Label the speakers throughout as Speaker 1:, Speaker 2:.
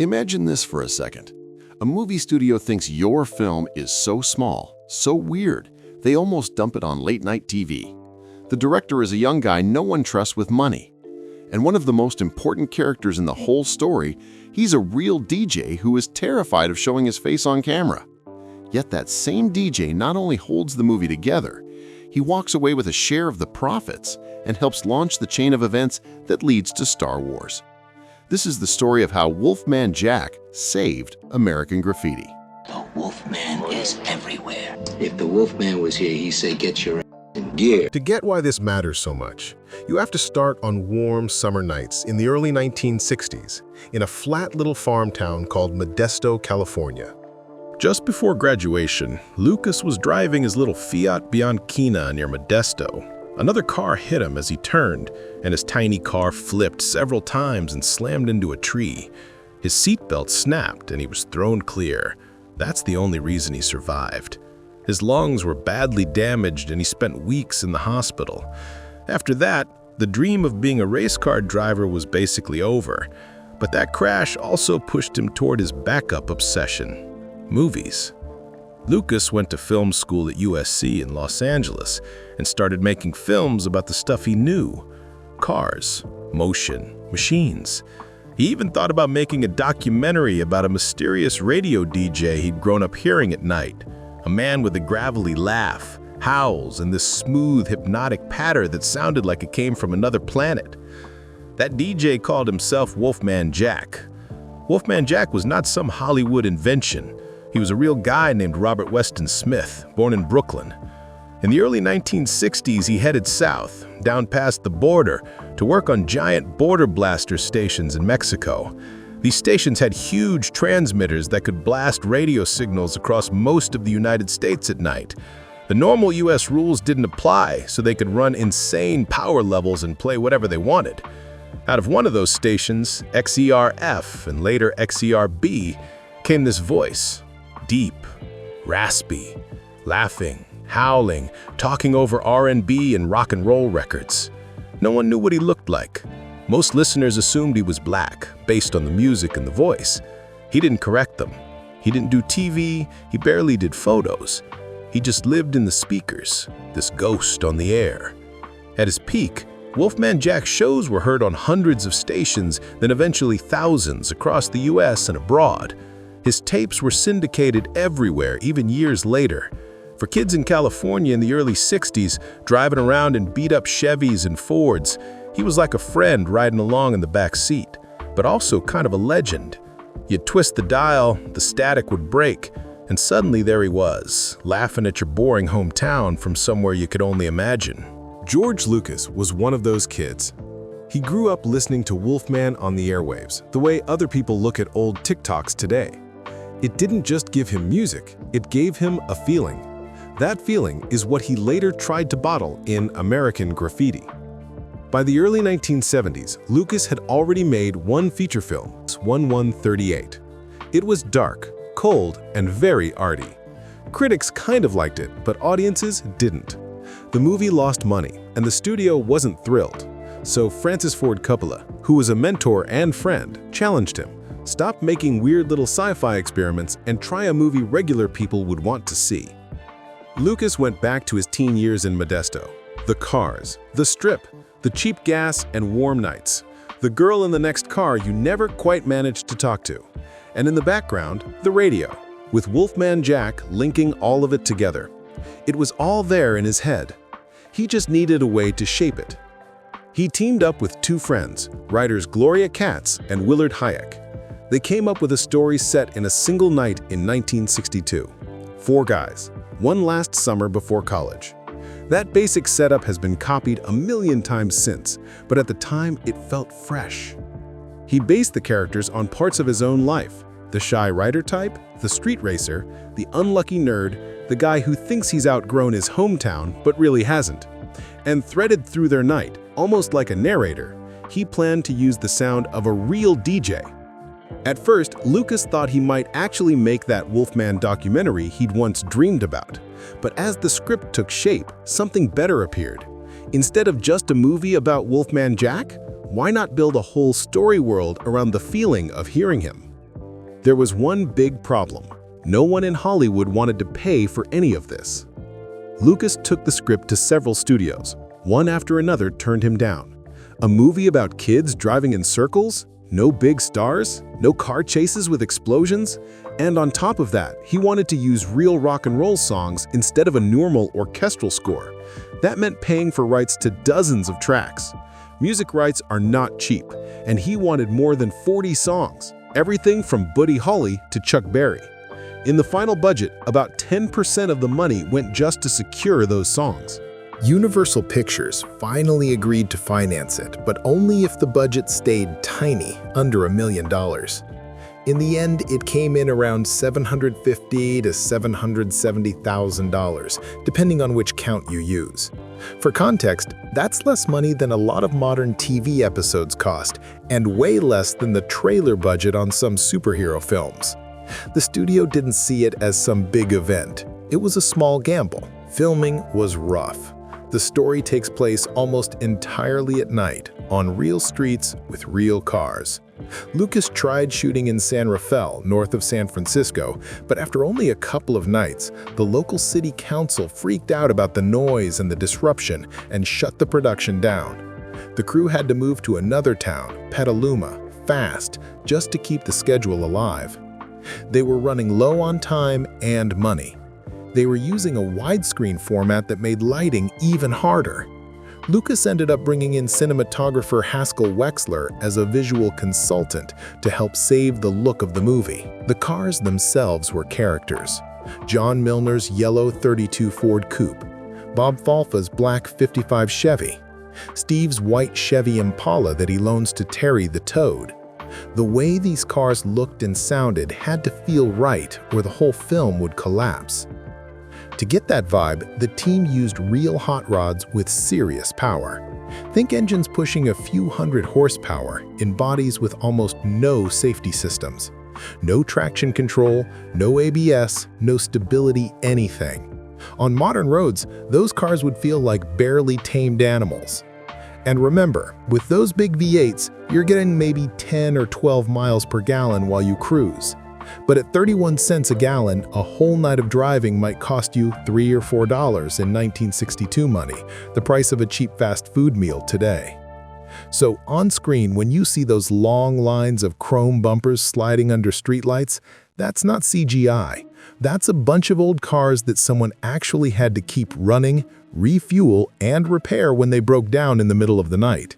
Speaker 1: Imagine this for a second. A movie studio thinks your film is so small, so weird, they almost dump it on late-night TV. The director is a young guy no one trusts with money. And one of the most important characters in the whole story, he's a real DJ who is terrified of showing his face on camera. Yet that same DJ not only holds the movie together, he walks away with a share of the profits and helps launch the chain of events that leads to Star Wars. This is the story of how Wolfman Jack saved American graffiti.
Speaker 2: The Wolfman is everywhere. If the Wolfman was here, he'd say, get your ass in gear.
Speaker 3: To get why this matters so much, you have to start on warm summer nights in the early 1960s in a flat little farm town called Modesto, California.
Speaker 4: Just before graduation, Lucas was driving his little Fiat Bianchina near Modesto. Another car hit him as he turned, and his tiny car flipped several times and slammed into a tree. His seatbelt snapped and he was thrown clear. That's the only reason he survived. His lungs were badly damaged and he spent weeks in the hospital. After that, the dream of being a race car driver was basically over. But that crash also pushed him toward his backup obsession: movies. Lucas went to film school at USC in Los Angeles and started making films about the stuff he knew: cars, motion, machines. He even thought about making a documentary about a mysterious radio DJ he'd grown up hearing at night, a man with a gravelly laugh, howls, and this smooth, hypnotic patter that sounded like it came from another planet. That DJ called himself Wolfman Jack. Wolfman Jack was not some Hollywood invention. He was a real guy named Robert Weston Smith, born in Brooklyn. In the early 1960s, he headed south, down past the border, to work on giant border blaster stations in Mexico. These stations had huge transmitters that could blast radio signals across most of the United States at night. The normal US rules didn't apply, so they could run insane power levels and play whatever they wanted. Out of one of those stations, XERF and later XERB, came this voice. Deep, raspy, laughing, howling, talking over R&B and rock and roll records. No one knew what he looked like. Most listeners assumed he was black, based on the music and the voice. He didn't correct them. He didn't do TV, he barely did photos. He just lived in the speakers, this ghost on the air. At his peak, Wolfman Jack's shows were heard on hundreds of stations, then eventually thousands across the US and abroad. His tapes were syndicated everywhere, even years later. For kids in California in the early 60s, driving around in beat-up Chevys and Fords, he was like a friend riding along in the back seat, but also kind of a legend. You'd twist the dial, the static would break, and suddenly there he was, laughing at your boring hometown from somewhere you could only imagine.
Speaker 3: George Lucas was one of those kids. He grew up listening to Wolfman on the airwaves, the way other people look at old TikToks today. It didn't just give him music, it gave him a feeling. That feeling is what he later tried to bottle in American Graffiti. By the early 1970s, Lucas had already made one feature film, 1138. It was dark, cold, and very arty. Critics kind of liked it, but audiences didn't. The movie lost money, and the studio wasn't thrilled. So Francis Ford Coppola, who was a mentor and friend, challenged him. Stop making weird little sci-fi experiments and try a movie regular people would want to see. Lucas went back to his teen years in Modesto. The cars, the strip, the cheap gas and warm nights. The girl in the next car you never quite managed to talk to. And in the background, the radio, with Wolfman Jack linking all of it together. It was all there in his head. He just needed a way to shape it. He teamed up with two friends, writers Gloria Katz and Willard Hayek. They came up with a story set in a single night in 1962. 4 guys, one last summer before college. That basic setup has been copied a million times since, but at the time it felt fresh. He based the characters on parts of his own life: the shy writer type, the street racer, the unlucky nerd, the guy who thinks he's outgrown his hometown but really hasn't. And threaded through their night, almost like a narrator, he planned to use the sound of a real DJ. At first, Lucas thought he might actually make that Wolfman documentary he'd once dreamed about. But as the script took shape, something better appeared. Instead of just a movie about Wolfman Jack, why not build a whole story world around the feeling of hearing him? There was one big problem. No one in Hollywood wanted to pay for any of this. Lucas took the script to several studios. One after another turned him down. A movie about kids driving in circles? No big stars? No car chases with explosions? And on top of that, he wanted to use real rock and roll songs instead of a normal orchestral score. That meant paying for rights to dozens of tracks. Music rights are not cheap, and he wanted more than 40 songs, everything from Buddy Holly to Chuck Berry. In the final budget, about 10% of the money went just to secure those songs.
Speaker 4: Universal Pictures finally agreed to finance it, but only if the budget stayed tiny, under $1 million. In the end, it came in around $750,000 to $770,000, depending on which count you use. For context, that's less money than a lot of modern TV episodes cost, and way less than the trailer budget on some superhero films. The studio didn't see it as some big event. It was a small gamble. Filming was rough. The story takes place almost entirely at night, on real streets with real cars. Lucas tried shooting in San Rafael, north of San Francisco, but after only a couple of nights, the local city council freaked out about the noise and the disruption and shut the production down. The crew had to move to another town, Petaluma, fast, just to keep the schedule alive. They were running low on time and money. They were using a widescreen format that made lighting even harder. Lucas ended up bringing in cinematographer Haskell Wexler as a visual consultant to help save the look of the movie. The cars themselves were characters. John Milner's yellow 32 Ford Coupe, Bob Falfa's black 55 Chevy, Steve's white Chevy Impala that he loans to Terry the Toad. The way these cars looked and sounded had to feel right, or the whole film would collapse. To get that vibe, the team used real hot rods with serious power. Think engines pushing a few hundred horsepower in bodies with almost no safety systems. No traction control, no ABS, no stability anything. On modern roads, those cars would feel like barely tamed animals. And remember, with those big V8s, you're getting maybe 10 or 12 miles per gallon while you cruise. But at 31 cents a gallon, a whole night of driving might cost you $3 or $4 in 1962 money, the price of a cheap fast food meal today. So on screen, when you see those long lines of chrome bumpers sliding under streetlights, that's not CGI. That's a bunch of old cars that someone actually had to keep running, refuel, and repair when they broke down in the middle of the night.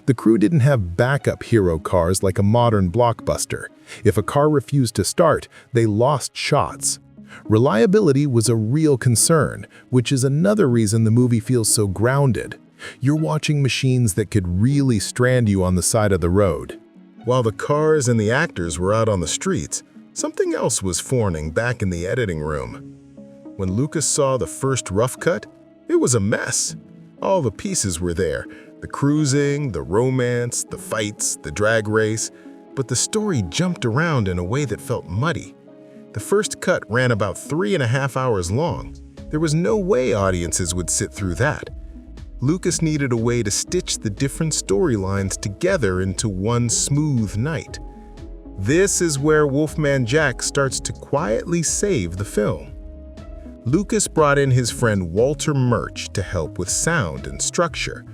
Speaker 4: The crew didn't have backup hero cars like a modern blockbuster. If a car refused to start, they lost shots. Reliability was a real concern, which is another reason the movie feels so grounded. You're watching machines that could really strand you on the side of the road. While the cars and the actors were out on the streets, something else was forming back in the editing room. When Lucas saw the first rough cut, it was a mess. All the pieces were there. The cruising, the romance, the fights, the drag race, but the story jumped around in a way that felt muddy. The first cut ran about 3.5 hours long. There was no way audiences would sit through that. Lucas needed a way to stitch the different storylines together into one smooth night. This is where Wolfman Jack starts to quietly save the film. Lucas brought in his friend Walter Murch to help with sound and structure.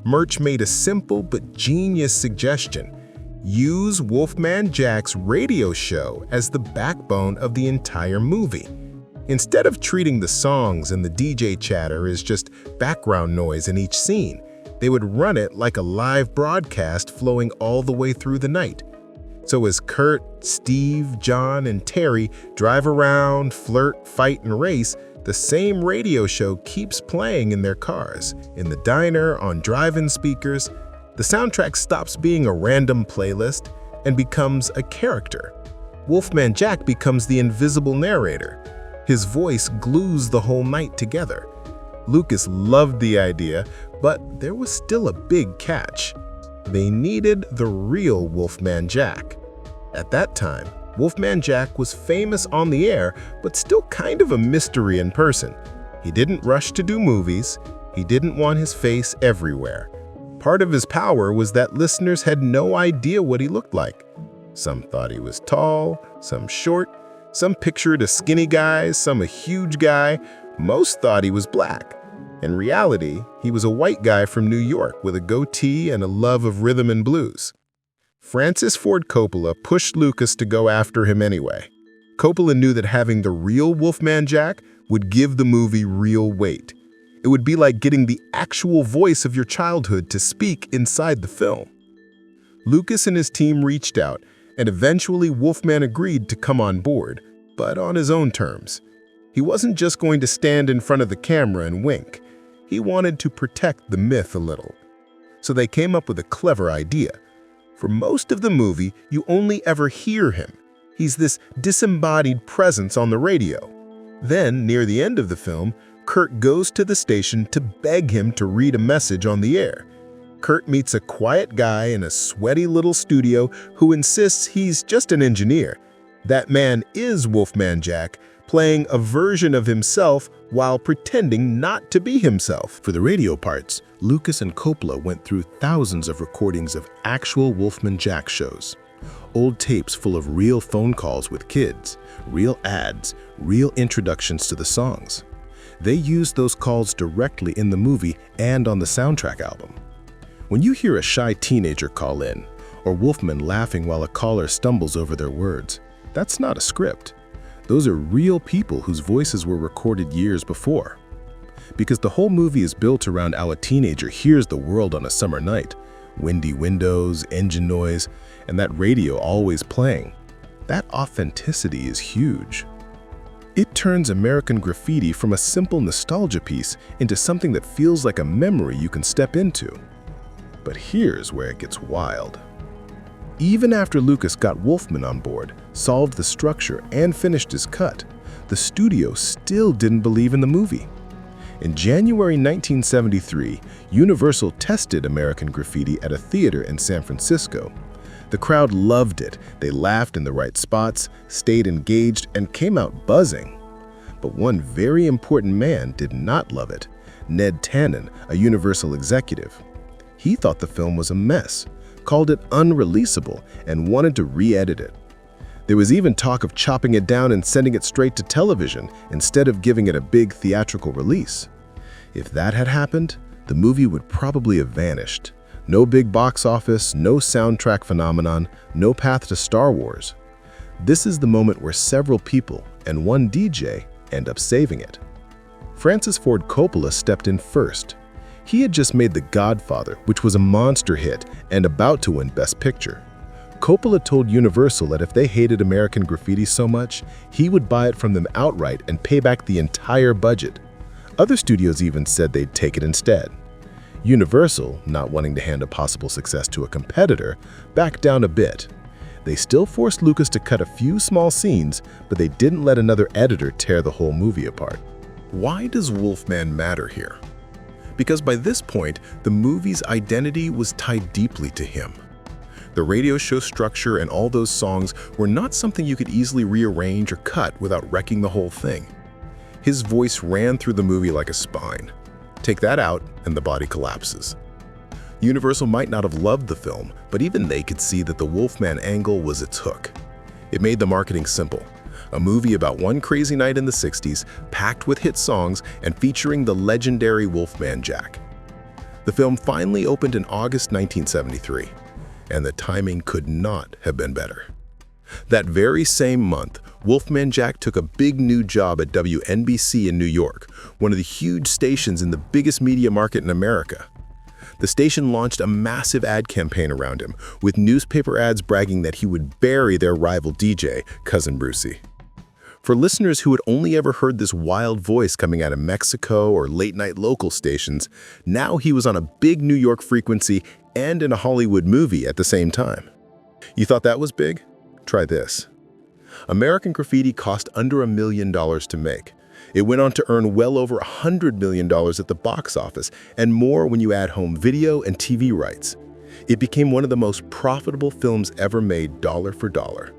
Speaker 4: Murch made a simple but genius suggestion: use Wolfman Jack's radio show as the backbone of the entire movie. Instead of treating the songs and the DJ chatter as just background noise in each scene, they would run it like a live broadcast flowing all the way through the night. So as Kurt, Steve, John, and Terry drive around, flirt, fight, and race, the same radio show keeps playing in their cars, in the diner, on drive-in speakers. The soundtrack stops being a random playlist and becomes a character. Wolfman Jack becomes the invisible narrator. His voice glues the whole night together. Lucas loved the idea, but there was still a big catch. They needed the real Wolfman Jack. At that time, Wolfman Jack was famous on the air, but still kind of a mystery in person. He didn't rush to do movies. He didn't want his face everywhere. Part of his power was that listeners had no idea what he looked like. Some thought he was tall, some short, some pictured a skinny guy, some a huge guy. Most thought he was black. In reality, he was a white guy from New York with a goatee and a love of rhythm and blues. Francis Ford Coppola pushed Lucas to go after him anyway. Coppola knew that having the real Wolfman Jack would give the movie real weight. It would be like getting the actual voice of your childhood to speak inside the film. Lucas and his team reached out, and eventually Wolfman agreed to come on board, but on his own terms. He wasn't just going to stand in front of the camera and wink. He wanted to protect the myth a little. So they came up with a clever idea. For most of the movie, you only ever hear him. He's this disembodied presence on the radio. Then, near the end of the film, Kurt goes to the station to beg him to read a message on the air. Kurt meets a quiet guy in a sweaty little studio who insists he's just an engineer. That man is Wolfman Jack, playing a version of himself while pretending not to be himself.
Speaker 3: For the radio parts, Lucas and Coppola went through thousands of recordings of actual Wolfman Jack shows. Old tapes full of real phone calls with kids, real ads, real introductions to the songs. They used those calls directly in the movie and on the soundtrack album. When you hear a shy teenager call in, or Wolfman laughing while a caller stumbles over their words, that's not a script. Those are real people whose voices were recorded years before. Because the whole movie is built around how a teenager hears the world on a summer night, windy windows, engine noise, and that radio always playing. That authenticity is huge. It turns American Graffiti from a simple nostalgia piece into something that feels like a memory you can step into. But here's where it gets wild. Even after Lucas got Wolfman on board, solved the structure, and finished his cut, the studio still didn't believe in the movie. In January 1973, Universal tested American Graffiti at a theater in San Francisco. The crowd loved it. They laughed in the right spots, stayed engaged, and came out buzzing. But one very important man did not love it, Ned Tannen, a Universal executive. He thought the film was a mess, called it unreleasable, and wanted to re-edit it. There was even talk of chopping it down and sending it straight to television instead of giving it a big theatrical release. If that had happened, the movie would probably have vanished. No big box office, no soundtrack phenomenon, no path to Star Wars. This is the moment where several people and one DJ end up saving it. Francis Ford Coppola stepped in first. He had just made The Godfather, which was a monster hit and about to win Best Picture. Coppola told Universal that if they hated American Graffiti so much, he would buy it from them outright and pay back the entire budget. Other studios even said they'd take it instead. Universal, not wanting to hand a possible success to a competitor, backed down a bit. They still forced Lucas to cut a few small scenes, but they didn't let another editor tear the whole movie apart. Why does Wolfman matter here? Because by this point, the movie's identity was tied deeply to him. The radio show structure and all those songs were not something you could easily rearrange or cut without wrecking the whole thing. His voice ran through the movie like a spine. Take that out, and the body collapses. Universal might not have loved the film, but even they could see that the Wolfman angle was its hook. It made the marketing simple. A movie about one crazy night in the 60s, packed with hit songs and featuring the legendary Wolfman Jack. The film finally opened in August 1973, and the timing could not have been better. That very same month, Wolfman Jack took a big new job at WNBC in New York, one of the huge stations in the biggest media market in America. The station launched a massive ad campaign around him, with newspaper ads bragging that he would bury their rival DJ, Cousin Brucey. For listeners who had only ever heard this wild voice coming out of Mexico or late-night local stations, now he was on a big New York frequency and in a Hollywood movie at the same time. You thought that was big? Try this. American Graffiti cost under $1 million to make. It went on to earn well over $100 million at the box office, and more when you add home video and TV rights. It became one of the most profitable films ever made dollar for dollar.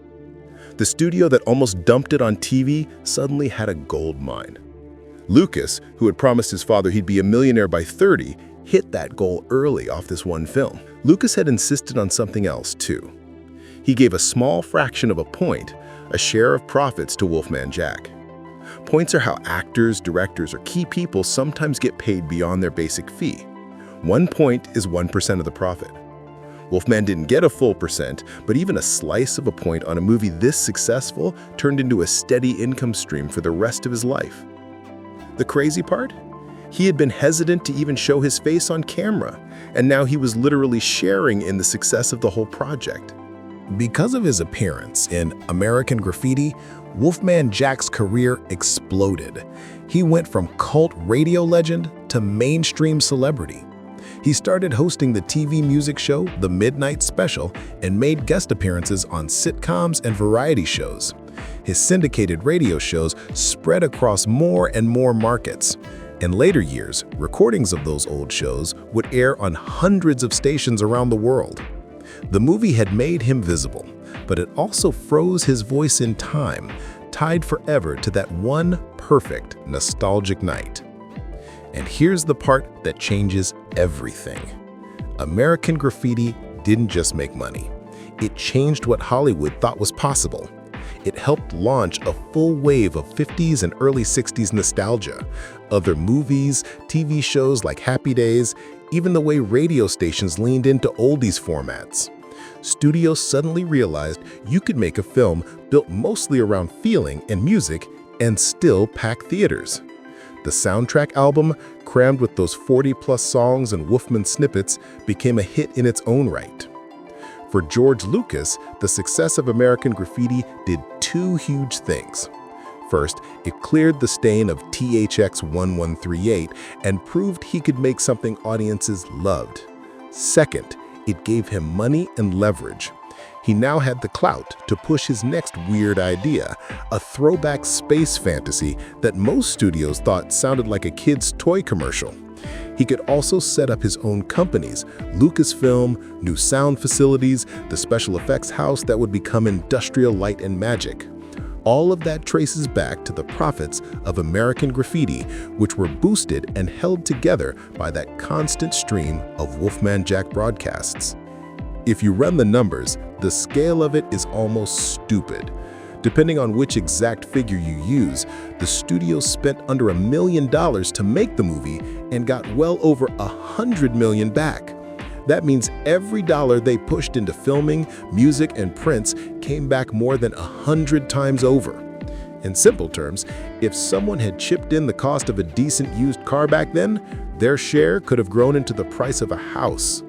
Speaker 3: The studio that almost dumped it on TV suddenly had a gold mine. Lucas, who had promised his father he'd be a millionaire by 30, hit that goal early off this one film. Lucas had insisted on something else, too.
Speaker 4: He gave a small fraction of a point, a share of profits, to Wolfman Jack. Points are how actors, directors, or key people sometimes get paid beyond their basic fee. 1 point is 1% of the profit. Wolfman didn't get a full percent, but even a slice of a point on a movie this successful turned into a steady income stream for the rest of his life. The crazy part? He had been hesitant to even show his face on camera, and now he was literally sharing in the success of the whole project.
Speaker 3: Because of his appearance in American Graffiti, Wolfman Jack's career exploded. He went from cult radio legend to mainstream celebrity. He started hosting the TV music show The Midnight Special and made guest appearances on sitcoms and variety shows. His syndicated radio shows spread across more and more markets. In later years, recordings of those old shows would air on hundreds of stations around the world. The movie had made him visible, but it also froze his voice in time, tied forever to that one perfect, nostalgic night. And here's the part that changes everything. American Graffiti didn't just make money. It changed what Hollywood thought was possible. It helped launch a full wave of 50s and early 60s nostalgia. Other movies, TV shows like Happy Days, even the way radio stations leaned into oldies formats. Studios suddenly realized you could make a film built mostly around feeling and music and still pack theaters. The soundtrack album, crammed with those 40-plus songs and Wolfman snippets, became a hit in its own right. For George Lucas, the success of American Graffiti did two huge things. First, it cleared the stain of THX 1138 and proved he could make something audiences loved. Second, it gave him money and leverage. He now had the clout to push his next weird idea, a throwback space fantasy that most studios thought sounded like a kid's toy commercial. He could also set up his own companies, Lucasfilm, new sound facilities, the special effects house that would become Industrial Light and Magic. All of that traces back to the profits of American Graffiti, which were boosted and held together by that constant stream of Wolfman Jack broadcasts. If you run the numbers, the scale of it is almost stupid. Depending on which exact figure you use, the studio spent under $1 million to make the movie and got well over $100 million back. That means every dollar they pushed into filming, music, and prints came back more than 100 times over. In simple terms, if someone had chipped in the cost of a decent used car back then, their share could have grown into the price of a house.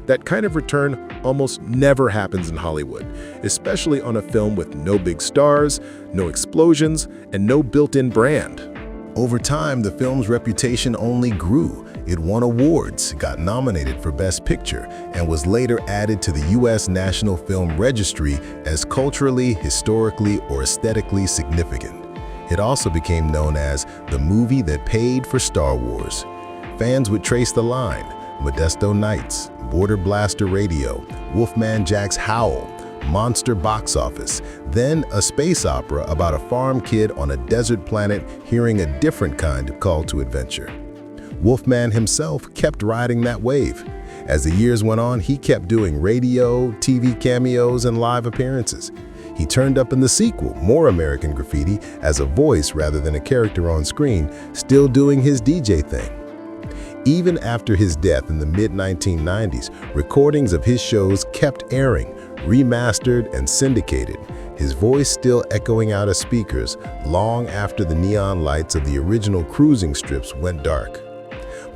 Speaker 3: That kind of return almost never happens in Hollywood, especially on a film with no big stars, no explosions, and no built-in brand. Over time, the film's reputation only grew. It won awards, got nominated for Best Picture, and was later added to the U.S. National Film Registry as culturally, historically, or aesthetically significant. It also became known as the movie that paid for Star Wars. Fans would trace the line: Modesto Nights, Border Blaster Radio, Wolfman Jack's Howl, monster box office, then a space opera about a farm kid on a desert planet hearing a different kind of call to adventure. Wolfman himself kept riding that wave. As the years went on, he kept doing radio, TV cameos, and live appearances. He turned up in the sequel, More American Graffiti, as a voice rather than a character on screen, still doing his DJ thing. Even after his death in the mid-1990s, recordings of his shows kept airing, remastered and syndicated, his voice still echoing out of speakers long after the neon lights of the original cruising strips went dark.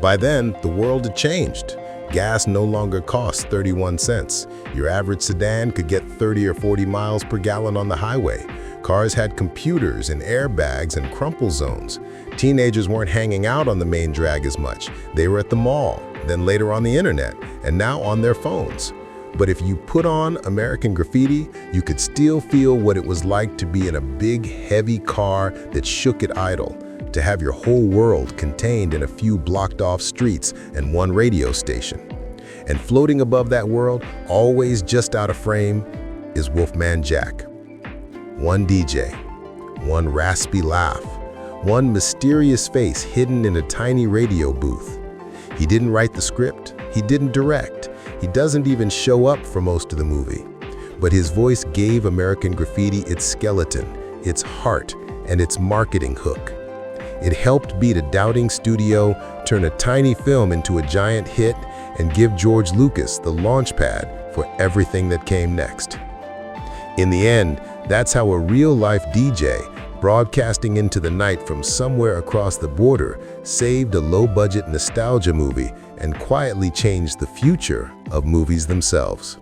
Speaker 3: By then, the world had changed. Gas no longer cost 31 cents. Your average sedan could get 30 or 40 miles per gallon on the highway. Cars had computers and airbags and crumple zones. Teenagers weren't hanging out on the main drag as much. They were at the mall, then later on the internet, and now on their phones. But if you put on American Graffiti, you could still feel what it was like to be in a big, heavy car that shook at idle, to have your whole world contained in a few blocked-off streets and one radio station. And floating above that world, always just out of frame, is Wolfman Jack. One DJ, one raspy laugh, one mysterious face hidden in a tiny radio booth. He didn't write the script, he didn't direct, he doesn't even show up for most of the movie. but his voice gave American Graffiti its skeleton, its heart, and its marketing hook. It helped beat a doubting studio, turn a tiny film into a giant hit, and give George Lucas the launch pad for everything that came next. In the end, that's how a real-life DJ, broadcasting into the night from somewhere across the border, saved a low-budget nostalgia movie and quietly changed the future of movies themselves.